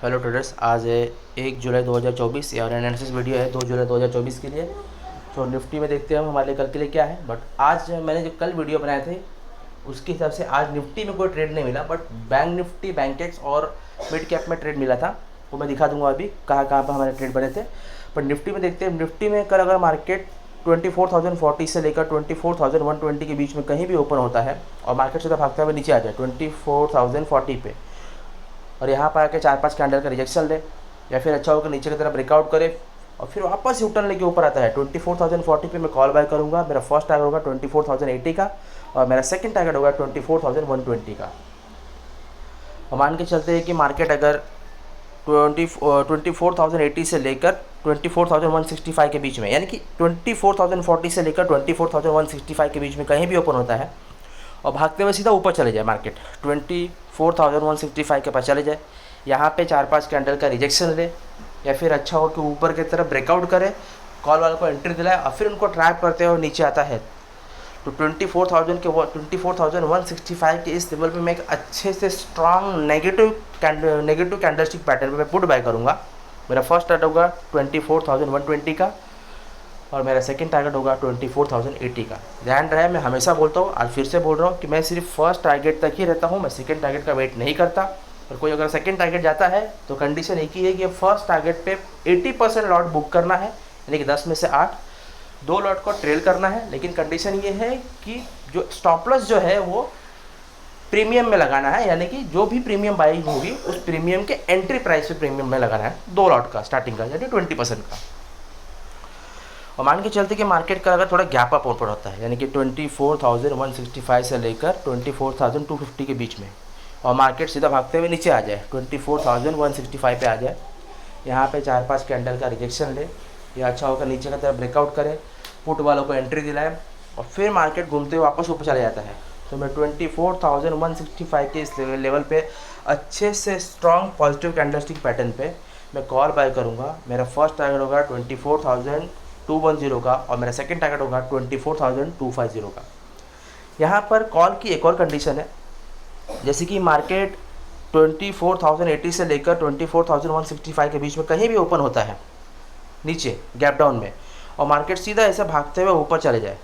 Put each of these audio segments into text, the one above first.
Hello traders, आज है 1 जुलाई 2024 और एनालिसिस वीडियो है 2 जुलाई 2024 के लिए। तो निफ्टी में देखते हैं हम हमारे लिए कल के लिए क्या है। बट आज मैंने जो कल वीडियो बनाए थे उसके हिसाब से आज निफ्टी में कोई ट्रेड नहीं मिला, बट बैंक निफ्टी, बैंकेक्स और मिड कैप में ट्रेड मिला था। वो मैं दिखा दूंगा अभी कहाँ कहाँ पर हमारे ट्रेड बने थे। बट निफ्टी में देखते हैं, निफ्टी में कल अगर मार्केट 24,040 से लेकर 24,120 के बीच में कहीं भी ओपन होता है और मार्केट सीधा भागता हुआ नीचे आ जाए 24,040 पे और यहाँ पर आके 4-5 कैंडल का रिजेक्शन ले या फिर अच्छा होकर नीचे की तरफ ब्रेकआउट करे और फिर वापस यूटर्न लेके ऊपर आता है 24,040 पे मैं कॉल बाय करूँगा। मेरा फर्स्ट टारगेट होगा 24,080 का और मेरा सेकंड टारगेट होगा 24,120 का। और मान के चलते हैं कि मार्केट अगर 24,080 से लेकर 24,165 के बीच में, यानी कि 24,040 से लेकर 24,165 के बीच में कहीं भी ओपन होता है और भागते हुए सीधा ऊपर चले जाए, मार्केट 24,165 के पास चले जाए, यहाँ पे 4-5 कैंडल का रिजेक्शन ले या फिर अच्छा हो कि ऊपर की तरफ ब्रेकआउट करे, कॉल वाले को एंट्री दिलाए और फिर उनको ट्रैप करते हुए नीचे आता है तो 24,165 के इस लेवल पे मैं एक अच्छे से स्ट्रांग नेगेटिव कैंडलस्टिक पैटर्न पे मैं पुट बाय करूँगा। मेरा फर्स्ट टारगेट होगा 24,120 का और मेरा सेकंड टारगेट होगा 24,080 का। ध्यान रहे, मैं हमेशा बोलता हूँ, आज फिर से बोल रहा हूँ कि मैं सिर्फ फर्स्ट टारगेट तक ही रहता हूँ, मैं सेकंड टारगेट का वेट नहीं करता। और कोई अगर सेकंड टारगेट जाता है तो कंडीशन एक ही है कि फर्स्ट टारगेट पे 80% लॉट बुक करना है, यानी कि 10 में से 8, 2 लॉट को ट्रेल करना है। लेकिन कंडीशन ये है कि जो स्टॉप लॉस जो है वो प्रीमियम में लगाना है, यानी कि जो भी प्रीमियम बाइंग होगी उस प्रीमियम के एंट्री प्राइस पे प्रीमियम में लगाना है, 2 लॉट का स्टार्टिंग का, यानी 20% का। और मान के चलते कि मार्केट का अगर थोड़ा गैप अप ओपन होता है, यानी कि 24,165 से लेकर 24,250 के बीच में और मार्केट सीधा भागते हुए नीचे आ जाए 24,165 पे आ जाए, यहाँ पे 4-5 कैंडल का रिजेक्शन ले या अच्छा होकर नीचे की तरफ ब्रेकआउट करे, पुट वालों को एंट्री दिलाए और फिर मार्केट घूमते हुए वापस ऊपर चला जाता है तो मैं 24,165 के इस लेवल पे अच्छे से स्ट्रॉन्ग पॉजिटिव कैंडलस्टिक पैटर्न पे मैं कॉल बाय करूँगा। मेरा फर्स्ट टारगेट होगा 24,210 का और मेरा सेकंड टारगेट होगा 24,250 का। यहाँ पर कॉल की एक और कंडीशन है, जैसे कि मार्केट 24,080 से लेकर 24,165 के बीच में कहीं भी ओपन होता है नीचे गैप डाउन में और मार्केट सीधा ऐसे भागते हुए ऊपर चले जाए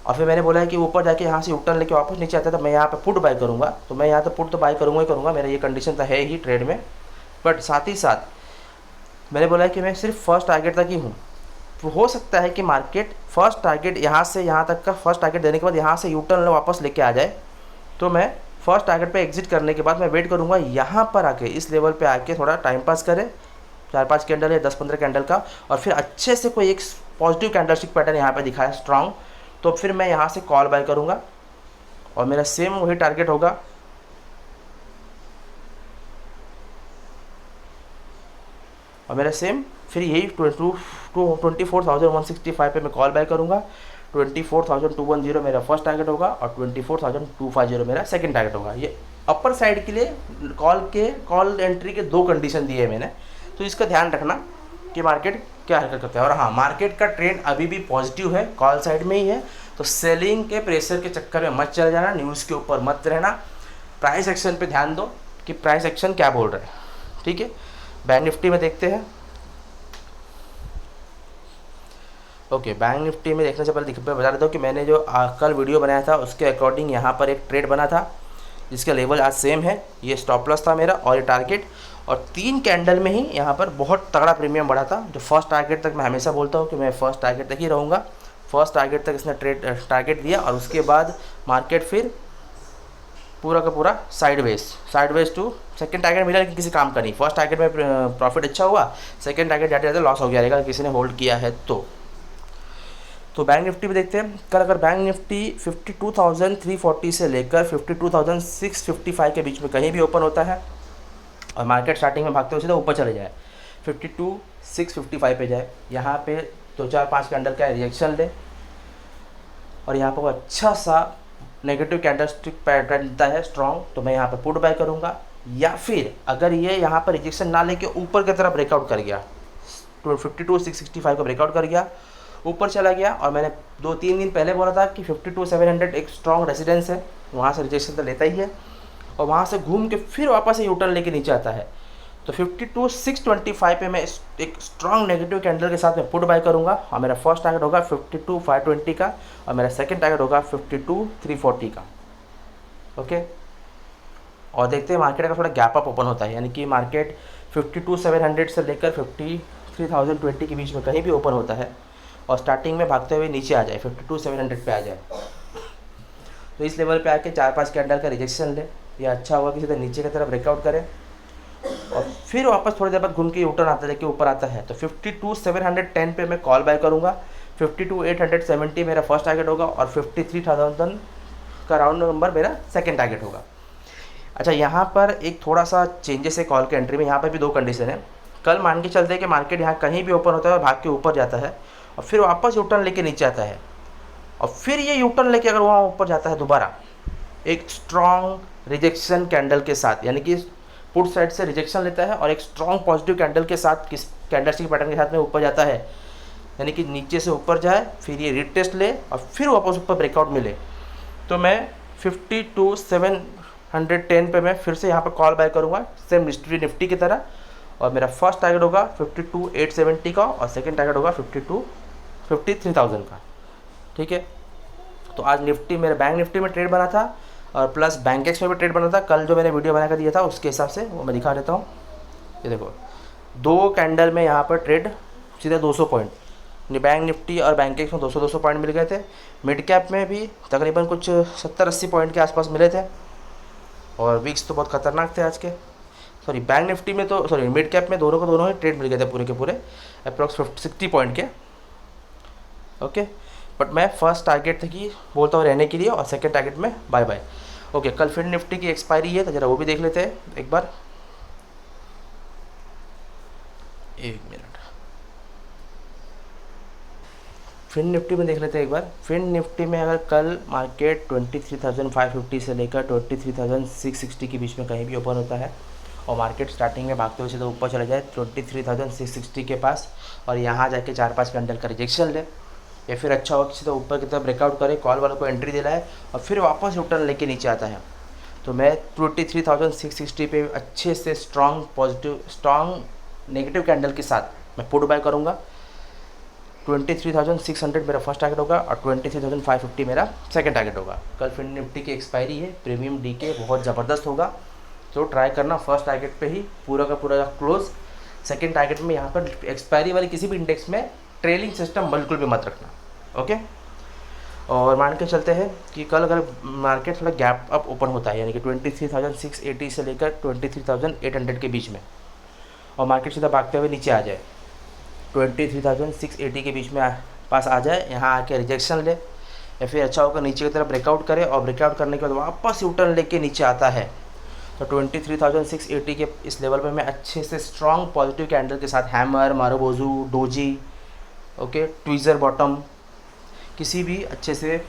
और फिर मैंने बोला है कि ऊपर जाके यहाँ से यूटर्न लेके वापस नीचे आता है तो मैं यहाँ पे पुट बाय करूँगा। तो मैं यहाँ तो पुट तो बाय करूँगा ही करूँगा, मेरा ये कंडीशन तो है ही ट्रेड में। बट साथ ही साथ मैंने बोला है कि मैं सिर्फ फर्स्ट टारगेट तक ही हूँ। तो हो सकता है कि मार्केट फर्स्ट टारगेट यहाँ से यहाँ तक का फर्स्ट टारगेट देने के बाद यहाँ से यूटर्न वापस लेके आ जाए तो मैं फर्स्ट टारगेट पे एग्जिट करने के बाद मैं वेट करूँगा यहाँ पर आके, इस लेवल पे आके थोड़ा टाइम पास करे, 4-5 कैंडल या 10-15 कैंडल का और फिर अच्छे से कोई एक पॉजिटिव कैंडलस्टिक पैटर्न यहाँ पे दिखाए स्ट्रांग, तो फिर मैं यहाँ से कॉल बाय करूँगा और मेरा सेम वही टारगेट होगा और मेरा सेम फिर यही 24,165 पे मैं कॉल बाय करूँगा, 24,210 मेरा फर्स्ट टारगेट होगा और 24,250 मेरा सेकंड टारगेट होगा। ये अपर साइड के लिए कॉल एंट्री के 2 कंडीशन दिए हैं मैंने, तो इसका ध्यान रखना कि मार्केट क्या हरकत करता है। और हाँ, मार्केट का ट्रेंड अभी भी पॉजिटिव है, कॉल साइड में ही है, तो सेलिंग के प्रेशर के चक्कर में मत चले जाना, न्यूज़ के ऊपर मत रहना, प्राइस एक्शन पे ध्यान दो कि प्राइस एक्शन क्या बोल रहा है। ठीक है, बैंक निफ्टी में देखते हैं। ओके, बैंक निफ्टी में देखने से पहले बता देता हूँ कि मैंने जो कल वीडियो बनाया था उसके अकॉर्डिंग यहाँ पर एक ट्रेड बना था जिसका लेवल आज सेम है। ये स्टॉप लॉस था मेरा और ये टारगेट, और 3 कैंडल में ही यहाँ पर बहुत तगड़ा प्रीमियम बढ़ा था। जो फर्स्ट टारगेट तक मैं हमेशा बोलता हूँ कि मैं फर्स्ट टारगेट तक ही रहूँगा, फर्स्ट टारगेट तक इसने टारगेट दिया और उसके बाद मार्केट फिर पूरा का पूरा साइडवेज टू सेकंड टारगेट मिला, लेकिन किसी काम का नहीं। फर्स्ट टारगेट में प्रॉफिट अच्छा हुआ, सेकंड टारगेट जाते जाते लॉस हो गया रहेगा किसी ने होल्ड किया है तो बैंक निफ्टी में देखते हैं। कल अगर बैंक निफ्टी 52,340 से लेकर 52,655 के बीच में कहीं भी ओपन होता है और मार्केट स्टार्टिंग में भागते हुए सीधा ऊपर चले जाए 52,655 पे जाए, यहाँ पे 2-4-5 कैंडल का रिएक्शन ले और यहाँ पर अच्छा सा नेगेटिव कैंडलस्टिक पैटर्न देता है स्ट्रॉन्ग, तो मैं यहाँ पर पुट बाय करूँगा। या फिर अगर ये यहाँ पर रिजेक्शन ना लेके ऊपर की तरफ ब्रेकआउट कर गया, 52,665 को ब्रेकआउट कर गया, ऊपर चला गया और मैंने 2-3 दिन पहले बोला था कि 52,700 एक स्ट्रॉन्ग रेजिडेंस है, वहाँ से रिजेक्शन तो लेता ही है और वहाँ से घूम के फिर वापस से यूटर्न लेके नीचे आता है तो 52,625 पे मैं एक स्ट्रॉन्ग नेगेटिव कैंडल के साथ में पुट बाय करूंगा और मेरा फर्स्ट टारगेट होगा 52,520 का और मेरा सेकंड टारगेट होगा 52,340 का। ओके, और देखते हैं मार्केट का थोड़ा गैप अप ओपन होता है, यानी कि मार्केट 52,700 से लेकर 53,020 के बीच में कहीं भी ओपन होता है और स्टार्टिंग में भागते हुए नीचे आ जाए 52,700 पे आ जाए, तो इस लेवल पे आके 4-5 कैंडल का रिजेक्शन ले, या अच्छा होगा किसी तरह नीचे की तरफ ब्रेकआउट करे और फिर वापस थोड़ी देर बाद घूम के यूटर्न आता है, देखिए ऊपर आता है, तो 52,710 पे मैं कॉल बाय करूँगा। 52,870 मेरा फर्स्ट टारगेट होगा और 53,000 का राउंड नंबर मेरा सेकंड टारगेट होगा। अच्छा, यहाँ पर एक थोड़ा सा चेंजेस है कॉल के एंट्री में। यहाँ पर भी दो कंडीशन है। कल मान के चलते हैं कि मार्केट यहाँ कहीं भी ओपन होता है और भाग के ऊपर जाता है और फिर वापस यूटर्न लेके नीचे आता है और फिर ये यूटर्न लेके अगर वहाँ ऊपर जाता है दोबारा एक स्ट्रॉन्ग रिजेक्शन कैंडल के साथ, यानी कि पुट साइड से रिजेक्शन लेता है और एक स्ट्रॉन्ग पॉजिटिव कैंडल के साथ, किस कैंडलस्टिक पैटर्न के साथ में ऊपर जाता है, यानी कि नीचे से ऊपर जाए, फिर ये रीटेस्ट ले और फिर वापस ऊपर ब्रेकआउट मिले, तो मैं 52,710 पे मैं फिर से यहाँ पर कॉल बाय करूँगा, सेम निफ्टी की तरह, और मेरा फर्स्ट टारगेट होगा 52,870 का और सेकंड टारगेट होगा 53,000 का। ठीक है, तो आज निफ्टी मेरे बैंक निफ्टी में ट्रेड बना था और प्लस बैंकेक्स में भी ट्रेड बना था। कल जो मैंने वीडियो बना कर दिया था उसके हिसाब से वो मैं दिखा देता हूँ। ये देखो, दो कैंडल में यहाँ पर ट्रेड सीधा 200 पॉइंट, बैंक निफ्टी और बैंकेक्स में 200-200 पॉइंट मिल गए थे। मिड कैप में भी तकरीबन कुछ 70-80 पॉइंट के आसपास मिले थे और वीक्स तो बहुत खतरनाक थे आज के। सॉरी, बैंक निफ्टी में तो मिड कैप में दोनों को दोनों ही ट्रेड मिल गए थे पूरे के पूरे अप्रॉक्स 60 पॉइंट के। ओके, बट मैं फर्स्ट टारगेट थी कि बोलता हूँ रहने के लिए और सेकंड टारगेट में बाय बाय। ओके, कल फिर निफ्टी की एक्सपायरी है तो ज़रा वो भी देख लेते हैं एक बार, एक मिनट। फिन निफ्टी में देख लेते हैं एक बार। फिन निफ्टी में अगर कल मार्केट 23,550 से लेकर 23,660 के बीच में कहीं भी ओपन होता है और मार्केट स्टार्टिंग में भागते हुए तो ऊपर चला जाए 23,660 के पास और यहाँ जाके 4-5 कैंडल का रिजेक्शन ले, या फिर अच्छा हो किसी तो ऊपर की तरफ ब्रेकआउट करे, कॉल वालों को एंट्री दिलाए और फिर वापस रिटर्न लेके नीचे आता है, तो मैं 23,660 पे अच्छे से स्ट्रॉन्ग नेगेटिव कैंडल के साथ मैं पुट बाय करूँगा। 23,600 मेरा फर्स्ट टारगेट होगा और 23,550 मेरा सेकंड टारगेट होगा। कल फिर निफ्टी की एक्सपायरी है, प्रीमियम डीके बहुत ज़बरदस्त होगा, तो ट्राई करना फर्स्ट टारगेट पे ही पूरा का पूरा क्लोज। सेकंड टारगेट में यहाँ पर एक्सपायरी वाली किसी भी इंडेक्स में ट्रेलिंग सिस्टम बिल्कुल भी मत रखना। ओके, और मान के चलते हैं कि कल अगर मार्केट थोड़ा गैप अप ओपन होता है, यानी कि 23,680 से लेकर 23,800 के बीच में, और मार्केट सीधा भागते हुए नीचे आ जाए 23,680 के बीच में पास आ जाए, यहाँ आके रिजेक्शन ले, या फिर अच्छा होकर नीचे की तरफ ब्रेकआउट करे और ब्रेकआउट करने के बाद वापस यूटर्न लेके नीचे आता है, तो 23,680 के इस लेवल पे मैं अच्छे से स्ट्रॉन्ग पॉजिटिव कैंडल के साथ hammer, marubozu, doji, okay, tweezer bottom, किसी भी अच्छे से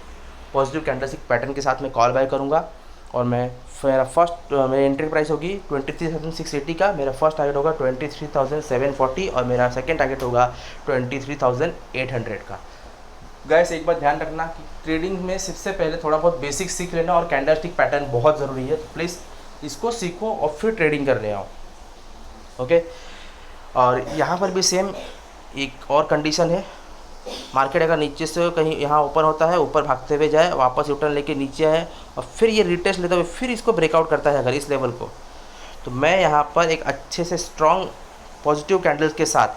पॉजिटिव कैंडलस्टिक पैटर्न के साथ मैं कॉल बाय करूँगा और मेरी एंट्री प्राइस होगी 23,680 का, मेरा फर्स्ट टारगेट होगा 23,740 और मेरा सेकंड टारगेट होगा 23,800 का। गाइस, एक बात ध्यान रखना कि ट्रेडिंग में सबसे पहले थोड़ा बहुत बेसिक सीख लेना और कैंडलस्टिक पैटर्न बहुत ज़रूरी है, तो प्लीज़ इसको सीखो और फिर ट्रेडिंग करने आओ। ओके, और यहाँ पर भी सेम एक और कंडीशन है, मार्केट अगर नीचे से कहीं यहाँ ओपन होता है, ऊपर भागते हुए जाए, वापस रिटर्न लेके नीचे आए और फिर ये रिटेस्ट लेते हुए फिर इसको ब्रेकआउट करता है अगर इस लेवल को, तो मैं यहाँ पर एक अच्छे से स्ट्रॉन्ग पॉजिटिव कैंडल्स के साथ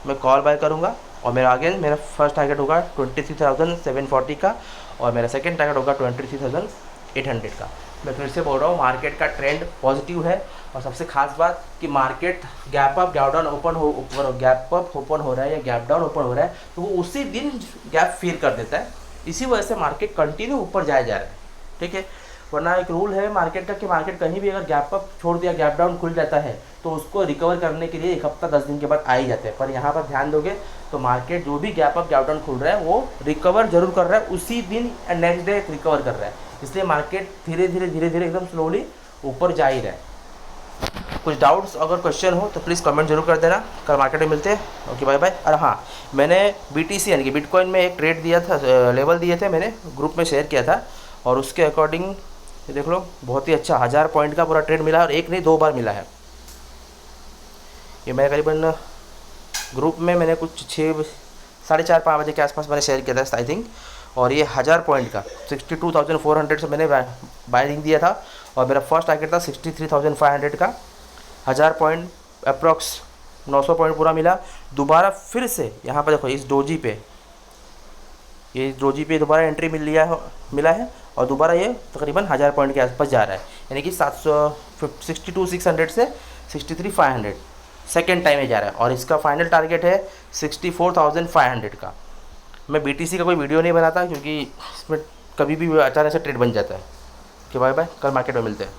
मैं कॉल बाय करूँगा और मेरा फर्स्ट टारगेट होगा 23,740 का और मेरा सेकेंड टारगेट होगा 23,800 का। मैं फिर से बोल रहा हूँ, मार्केट का ट्रेंड पॉजिटिव है और सबसे खास बात कि market gap up gap down open हो रहा है या गैप डाउन ओपन हो रहा है तो वो उसी दिन गैप फिल कर देता है, इसी वजह से मार्केट कंटिन्यू ऊपर जाया जा रहा है। ठीक है, वरना एक रूल है मार्केट का कि मार्केट कहीं भी अगर गैप अप छोड़ दिया, गैप डाउन खुल जाता है तो उसको रिकवर करने के लिए 1 हफ्ता 10 दिन के बाद आ ही जाते हैं। पर यहाँ पर ध्यान दोगे तो मार्केट जो भी गैप अप गैप डाउन खुल रहा है वो रिकवर जरूर कर रहा है, उसी दिन नेक्स्ट डे रिकवर कर रहा है, इसलिए मार्केट धीरे धीरे एकदम स्लोली ऊपर जा ही रहा है। कुछ डाउट्स अगर क्वेश्चन हो तो प्लीज़ कमेंट जरूर कर देना। कल मार्केट में मिलते हैं। Okay, bye bye. और हाँ, मैंने BTC यानी कि बिटकॉइन में एक ट्रेड दिया था, लेवल दिए थे, मैंने ग्रुप में शेयर किया था और उसके अकॉर्डिंग देख लो बहुत ही अच्छा 1000 पॉइंट का पूरा ट्रेड मिला और एक नहीं 2 बार मिला है। ये मैं करीबन ग्रुप में मैंने कुछ 4:30-5 बजे के आसपास मैंने शेयर किया था आई थिंक। और ये 1000 पॉइंट का 62,400 से मैंने बाइंग दिया था, और मेरा फर्स्ट टारगेट था 63,500 का। 1000 पॉइंट अप्रॉक्स 900 पॉइंट पूरा मिला। दोबारा फिर से यहाँ पर देखो इस डोजी पे दोबारा एंट्री मिला है, और दोबारा ये तकरीबन 1000 पॉइंट के आसपास जा रहा है, यानी कि 62,600 से 63,500 सेकेंड टाइम में जा रहा है। और इसका फाइनल टारगेट है 64,500 का। मैं BTC का कोई वीडियो नहीं बनाता क्योंकि इसमें कभी भी अचानक से ट्रेड बन जाता है। कि बाय बाय, कल मार्केट में मिलते हैं।